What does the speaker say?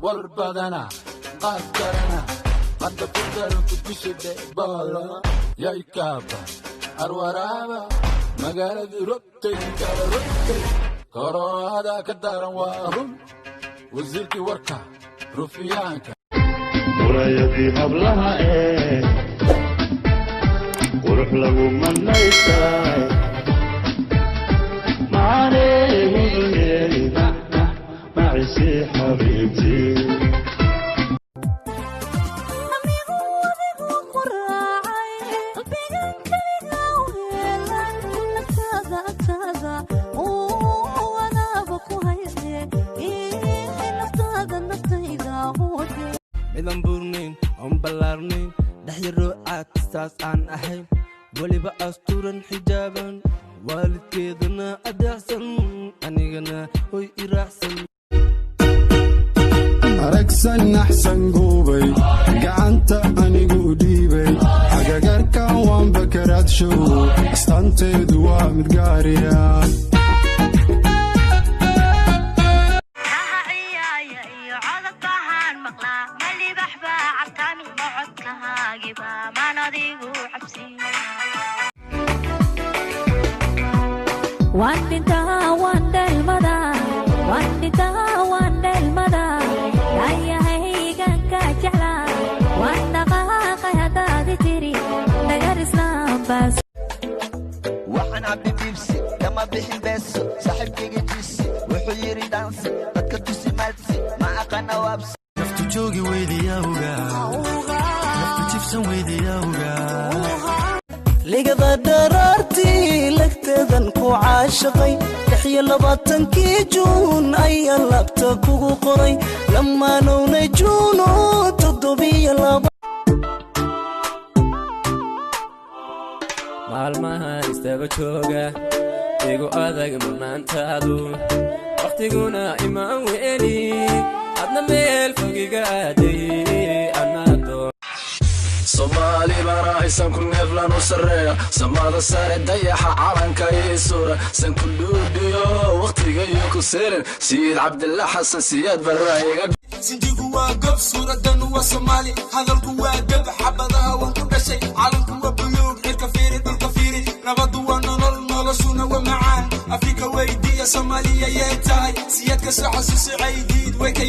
والبدنا قدرنا قد قدروا كتشد بالا يا إكابا أروارابا مقالة ربتي كاربتي كورو هذا كدار وهم وزيرتي وركا رفيانك ورايدي هبلها وروح له من ليساي معاني معيشي حبيبتي midaan buurnayn oon ballaarnayn dhexyaro caadkistaas aan ahayn weliba astuuran xijaaban waalidkeedana adeecsan anigana hoy i raacsan aragsan axsan guubay gacanta anigu dhiibay xagagarkan waan bakaraad show astaanteedu waa mid gaariya Wandita wandel mada Daya heigan ka jala Wandaqa qayada ditiri Dagar Islam bas Waxaan abdi bibsi kama bixin beeso saaxiibkayga jisi wuxuu yiri dansi dadka tusi malsi ma aqana wabsi naftu joogi weydiyawga naftu jifsan weydiyawga ligada darartii lagteedan ku caashaqay 26 juun ayaa labta kugu qoray lamaanownay juuno 7 maalmaha istaba jooga igu adag manaantaadu waqtiguna imaan weeli adna meel fogiga aaday anado Somali bana isan kun neeflan u sarreeya samada sare dayaxa calanka iyo suura san ku dhuudhiyo waqtiga iyo ku seeran Sayid Cabdillah Xasan Siyaad baraayiga sinjigu waa gob suuradan waa Soomaali hadalku waa gab xabadaha waan ku dhashay calanku waa buluug cirka fiiri nabadu waa nolol noloshuna waa macaan Afrika weydiya Soomaaliya yay tahay Siyaadka soo xasuusi ciidid way ka